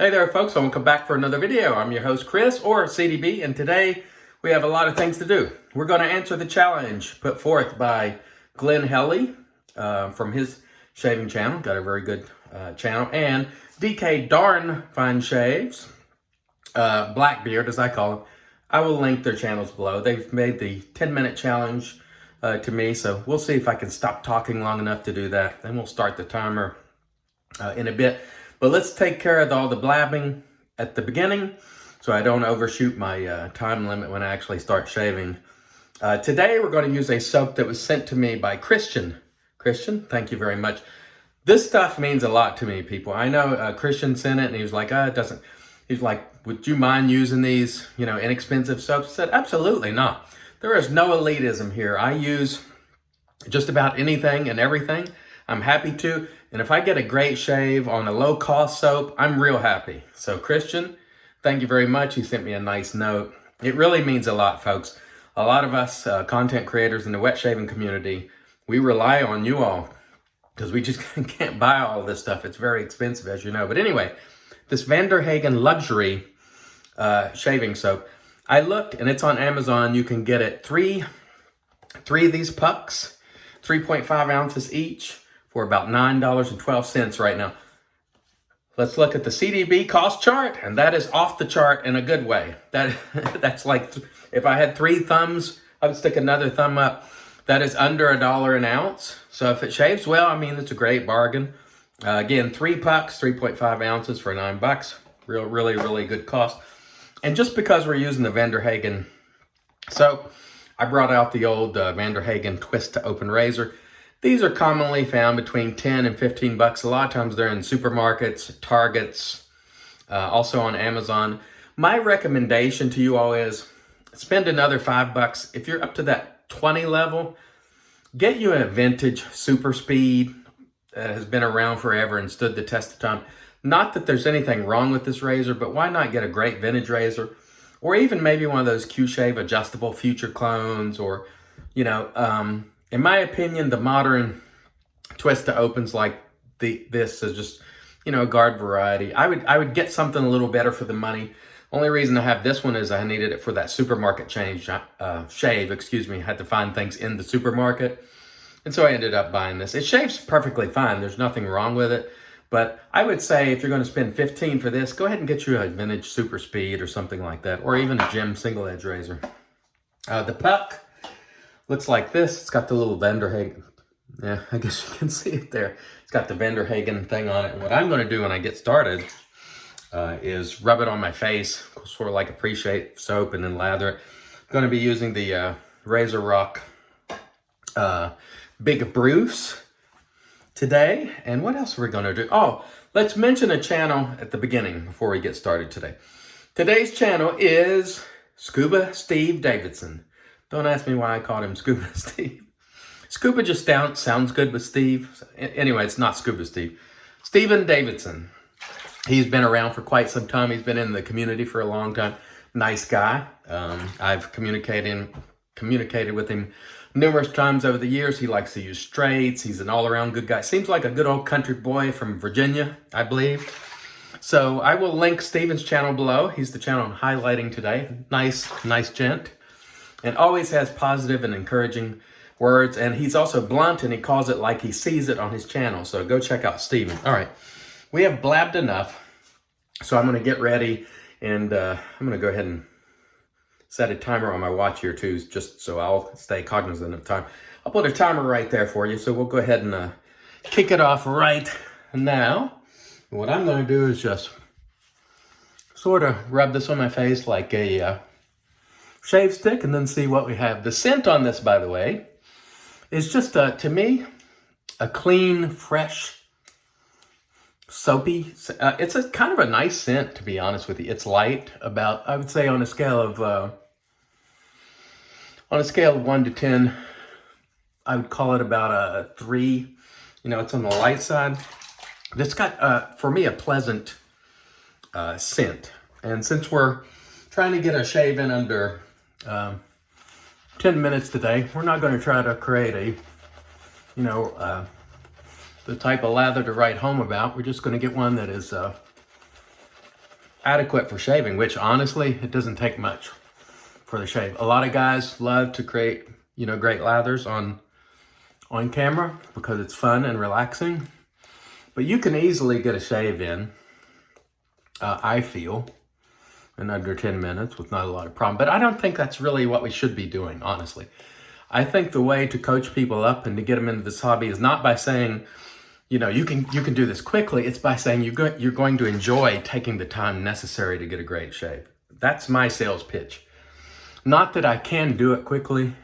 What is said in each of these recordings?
Hey there folks, welcome back for another video. I'm your host Chris, or CDB, and today we have a lot of things to do. We're going to answer the challenge put forth by Glenn Helly from his shaving channel, got a very good channel, and DK Darn Fine Shaves, Blackbeard as I call him. I will link their channels below. They've made the 10-minute challenge to me, so we'll see if I can stop talking long enough to do that. Then we'll start the timer in a bit. But let's take care of all the blabbing at the beginning so I don't overshoot my time limit when I actually start shaving. Today we're going to use a soap that was sent to me by Christian. Christian, thank you very much. This stuff means a lot to me, people. I know Christian sent it and he was like, it doesn't. He's like, would you mind using these, inexpensive soaps? I said, absolutely not. There is no elitism here. I use just about anything and everything. I'm happy to. And if I get a great shave on a low-cost soap, I'm real happy. So Christian, thank you very much. He sent me a nice note. It really means a lot, folks. A lot of us content creators in the wet shaving community, we rely on you all because we just can't buy all this stuff. It's very expensive, as you know. But anyway, this Hagen luxury shaving soap, I looked and it's on Amazon. You can get it three of these pucks, 3.5 ounces each, for about $9.12 right now. Let's look at the CDB cost chart, and that is off the chart in a good way. That's like, if I had three thumbs, I would stick another thumb up. That is under $1 an ounce. So if it shaves well, I mean, it's a great bargain. Again, 3 pucks, 3.5 ounces for $9. Really good cost. And just because we're using the Hagen soap, I brought out the old Hagen twist to open razor. These are commonly found between 10 and 15 bucks. A lot of times they're in supermarkets, Targets, also on Amazon. My recommendation to you all is spend another $5. If you're up to that 20 level, get you a vintage Super Speed that has been around forever and stood the test of time. Not that there's anything wrong with this razor, but why not get a great vintage razor? Or even maybe one of those Q-Shave adjustable future clones, or, in my opinion, the modern twist to opens like this is just, a guard variety. I would get something a little better for the money. Only reason I have this one is I needed it for that supermarket shave. I had to find things in the supermarket, and so I ended up buying this. It shaves perfectly fine. There's nothing wrong with it. But I would say if you're going to spend $15 for this, go ahead and get you a vintage Super Speed or something like that, or even a Gem single edge razor. The puck looks like this. It's got the little Hagen. Yeah, I guess you can see it there. It's got the Hagen thing on it. And what I'm going to do when I get started is rub it on my face, sort of like a pre-shave soap, and then lather it. I'm going to be using the Razorock Big Bruce today. And what else are we going to do? Oh, let's mention a channel at the beginning before we get started today. Today's channel is Scuba Steve Davidson. Don't ask me why I called him Scuba Steve. Scuba just sounds good with Steve. Anyway, it's not Scuba Steve. Steven Davidson. He's been around for quite some time. He's been in the community for a long time. Nice guy. I've communicated with him numerous times over the years. He likes to use straights. He's an all-around good guy. Seems like a good old country boy from Virginia, I believe. So I will link Steven's channel below. He's the channel I'm highlighting today. Nice gent. And always has positive and encouraging words. And he's also blunt, and he calls it like he sees it on his channel. So go check out Steven. All right. We have blabbed enough. So I'm going to get ready. And I'm going to go ahead and set a timer on my watch here too, just so I'll stay cognizant of time. I'll put a timer right there for you. So we'll go ahead and kick it off right now. And what I'm going to do is just sort of rub this on my face like a shave stick, and then see what we have. The scent on this, by the way, is just, to me, a clean, fresh, soapy. It's a kind of a nice scent, to be honest with you. It's light, about, I would say on a scale of 1 to 10, I would call it about a 3. It's on the light side. It's got, for me, a pleasant scent. And since we're trying to get a shave in under 10 minutes today, we're not going to try to create the type of lather to write home about. We're just going to get one that is adequate for shaving, which honestly, it doesn't take much for the shave. A lot of guys love to create, great lathers on camera because it's fun and relaxing. But you can easily get a shave in, I feel, in under 10 minutes with not a lot of problem. But I don't think that's really what we should be doing, honestly. I think the way to coach people up and to get them into this hobby is not by saying, you can do this quickly. It's by saying you're going to enjoy taking the time necessary to get a great shave. That's my sales pitch. Not that I can do it quickly.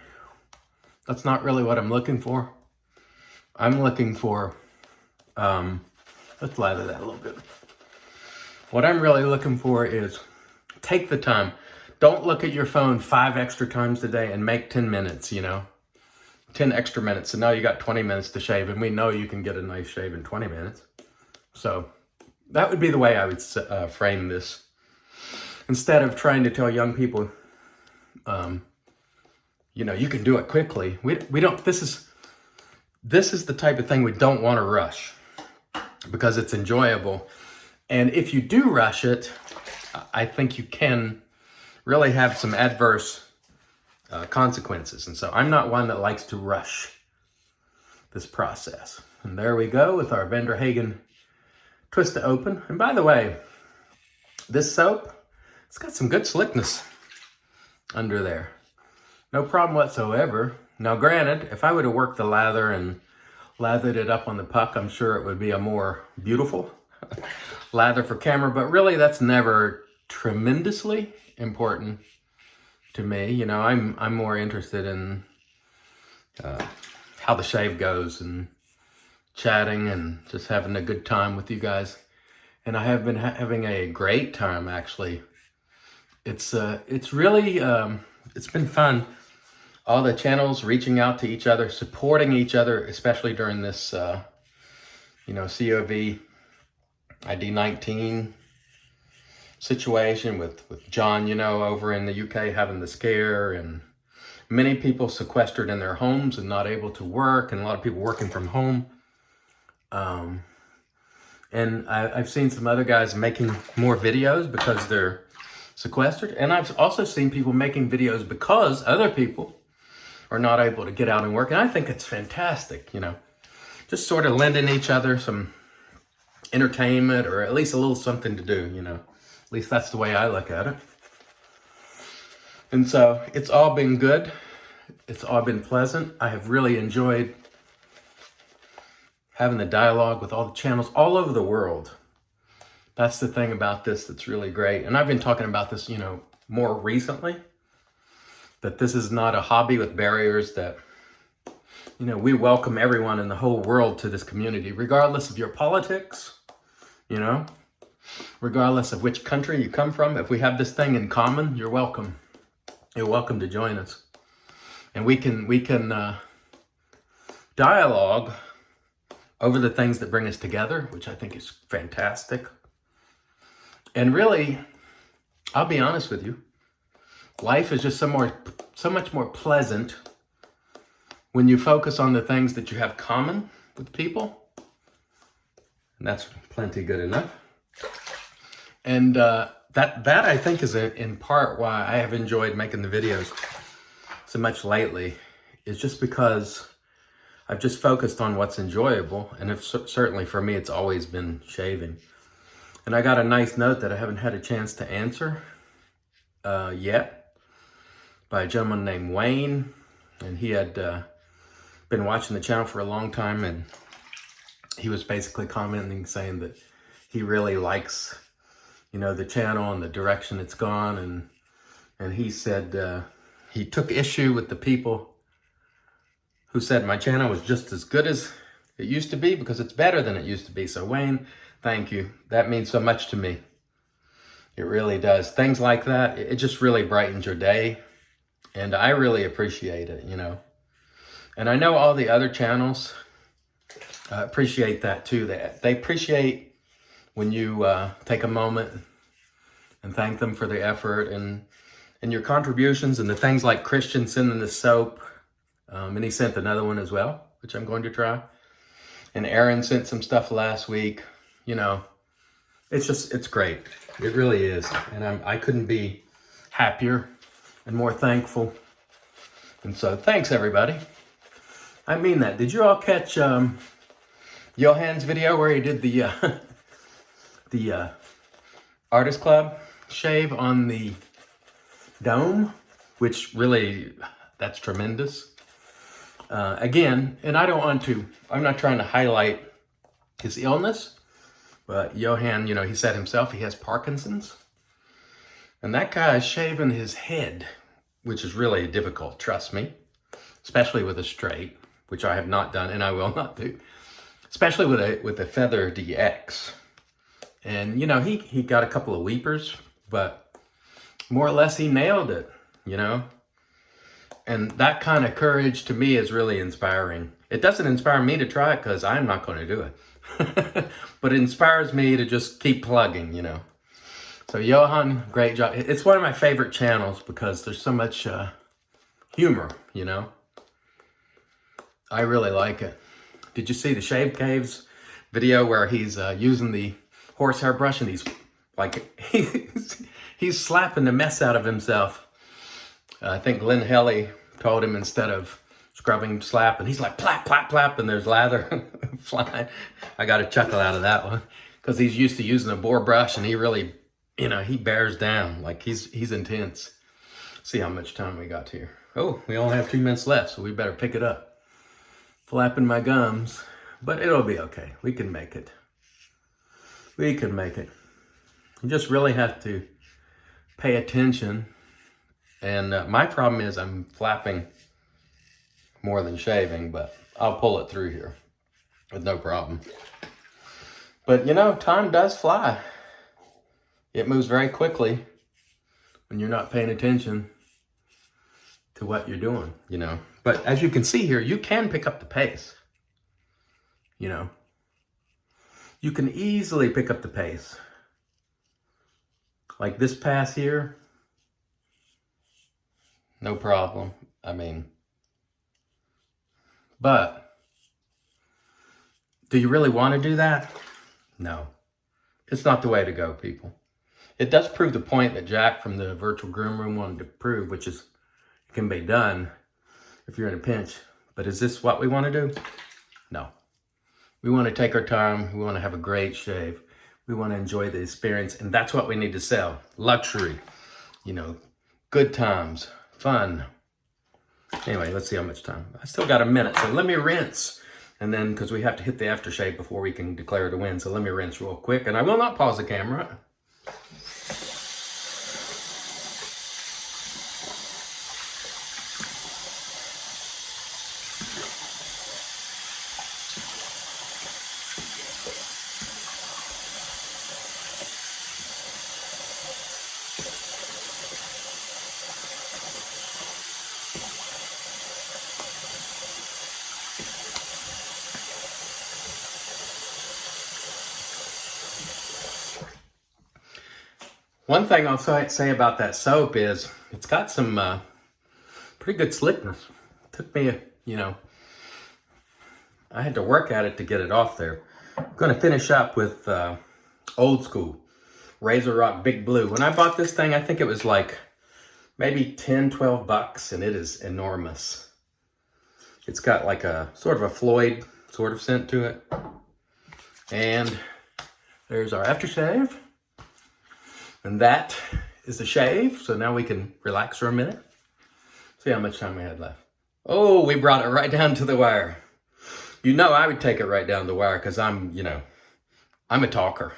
That's not really what I'm looking for. I'm looking for, let's lather that a little bit. What I'm really looking for is take the time. Don't look at your phone 5 extra times a day and make 10 minutes, 10 extra minutes. So now you got 20 minutes to shave, and we know you can get a nice shave in 20 minutes. So that would be the way I would frame this. Instead of trying to tell young people, you can do it quickly. We don't, this is the type of thing we don't want to rush because it's enjoyable. And if you do rush it, I think you can really have some adverse consequences. And so I'm not one that likes to rush this process. And there we go with our Vendor Hagen Twist to Open. And by the way, this soap, it's got some good slickness under there. No problem whatsoever. Now granted, if I would have worked the lather and lathered it up on the puck, I'm sure it would be a more beautiful lather for camera, but really that's never tremendously important to me. I'm more interested in how the shave goes and chatting and just having a good time with you guys. And I have been having a great time, actually. It's really, it's been fun. All the channels reaching out to each other, supporting each other, especially during this, COV ID 19 situation with John, over in the UK having the scare, and many people sequestered in their homes and not able to work, and a lot of people working from home. And I've seen some other guys making more videos because they're sequestered. And I've also seen people making videos because other people are not able to get out and work. And I think it's fantastic, just sort of lending each other some entertainment or at least a little something to do, At least that's the way I look at it. And so it's all been good. It's all been pleasant. I have really enjoyed having the dialogue with all the channels all over the world. That's the thing about this that's really great. And I've been talking about this, more recently, that this is not a hobby with barriers, that, we welcome everyone in the whole world to this community, regardless of your politics, regardless of which country you come from. If we have this thing in common, you're welcome. You're welcome to join us. And we can dialogue over the things that bring us together, which I think is fantastic. And really, I'll be honest with you, life is just so much more pleasant when you focus on the things that you have common with people. And that's plenty good enough. And that I think is in part why I have enjoyed making the videos so much lately, is just because I've just focused on what's enjoyable. And certainly for me, it's always been shaving. And I got a nice note that I haven't had a chance to answer yet by a gentleman named Wayne. And he had been watching the channel for a long time, and he was basically commenting, saying that he really likes, the channel and the direction it's gone. And he said he took issue with the people who said my channel was just as good as it used to be, because it's better than it used to be. So Wayne, thank you. That means so much to me. It really does. Things like that, it just really brightens your day. And I really appreciate it, And I know all the other channels appreciate that too. They appreciate when you take a moment and thank them for the effort and your contributions, and the things like Christian sending the soap. And he sent another one as well, which I'm going to try. And Aaron sent some stuff last week. it's great. It really is. And I couldn't be happier and more thankful. And so thanks everybody. I mean that. Did you all catch Johan's video where he did the Artist Club shave on the dome? Which really, that's tremendous. Again, and I'm not trying to highlight his illness, but Johan, he said himself he has Parkinson's. And that guy is shaving his head, which is really difficult, trust me, especially with a straight, which I have not done and I will not do, especially with a Feather DX. And, he got a couple of weepers, but more or less he nailed it, And that kind of courage to me is really inspiring. It doesn't inspire me to try it because I'm not going to do it. But it inspires me to just keep plugging, So Johan, great job. It's one of my favorite channels because there's so much humor, I really like it. Did you see the Shave Caves video where he's using the horsehair brush and he's slapping the mess out of himself? I think Glenn Helly told him instead of scrubbing, slap, and he's like plap, plap, plap, and there's lather flying. I got a chuckle out of that one because he's used to using a boar brush and he really, he bears down. Like he's intense. See how much time we got here. Oh, we only have 2 minutes left, so we better pick it up. Flapping my gums, but it'll be okay. We can make it. We can make it. You just really have to pay attention. And my problem is I'm flapping more than shaving, but I'll pull it through here with no problem. But time does fly. It moves very quickly when you're not paying attention to what you're doing, But as you can see here, you can pick up the pace, You can easily pick up the pace. Like this pass here, no problem. But do you really want to do that? No, it's not the way to go, people. It does prove the point that Jack from the virtual groom room wanted to prove, which is it can be done if you're in a pinch. But is this what we want to do? No. We want to take our time. We want to have a great shave. We want to enjoy the experience. And that's what we need to sell. Luxury, good times, fun. Anyway, let's see how much time. I still got a minute, so let me rinse. And then, because we have to hit the aftershave before we can declare it a win, so let me rinse real quick. And I will not pause the camera. One thing I'll say about that soap is it's got some pretty good slickness. It took me, I had to work at it to get it off there. I'm going to finish up with old school Razorock Big Blue. When I bought this thing, I think it was like maybe $10-12, and it is enormous. It's got like a sort of a Floyd sort of scent to it. And there's our aftershave. And that is the shave. So now we can relax for a minute. See how much time we had left. Oh, we brought it right down to the wire. I would take it right down the wire because I'm a talker.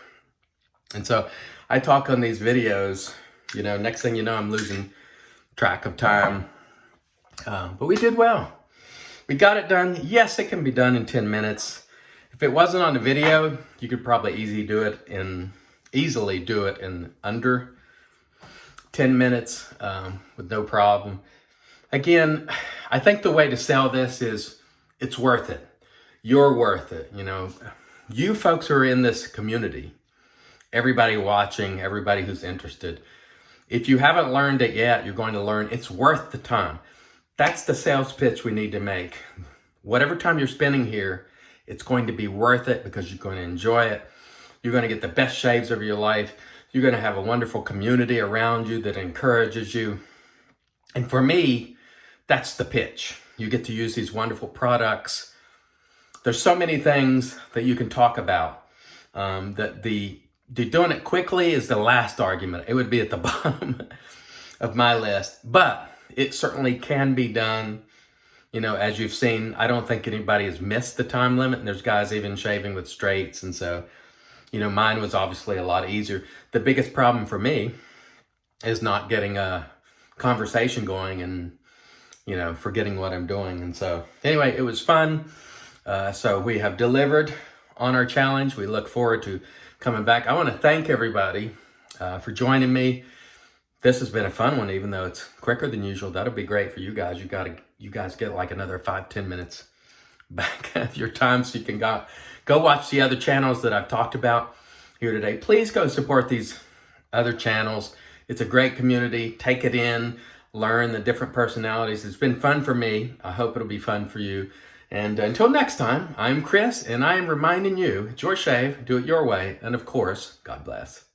And so I talk on these videos, next thing you know, I'm losing track of time. But we did well. We got it done. Yes, it can be done in 10 minutes. If it wasn't on the video, you could probably easily do it in under 10 minutes with no problem. Again, I think the way to sell this is it's worth it. You're worth it. You folks who are in this community, everybody watching, everybody who's interested, if you haven't learned it yet, you're going to learn. It's worth the time. That's the sales pitch we need to make. Whatever time you're spending here, it's going to be worth it because you're going to enjoy it. You're going to get the best shaves of your life. You're going to have a wonderful community around you that encourages you. And for me, that's the pitch. You get to use these wonderful products. There's so many things that you can talk about. That the doing it quickly is the last argument. It would be at the bottom of my list, but it certainly can be done. You know, as you've seen, I don't think anybody has missed the time limit, and there's guys even shaving with straights. And so, you know, mine was obviously a lot easier. The biggest problem for me is not getting a conversation going and, you know, forgetting what I'm doing. And so anyway, it was fun. So we have delivered on our challenge. We look forward to coming back. I want to thank everybody for joining me. This has been a fun one, even though it's quicker than usual. That'll be great for you guys. You guys get like another 5-10 minutes back of your time, so you can go watch the other channels that I've talked about here today. Please go support these other channels. It's a great community. Take it in, learn the different personalities. It's been fun for me. I hope it'll be fun for you. And until next time, I'm Chris, and I am reminding you, it's your shave, do it your way, and of course, God bless.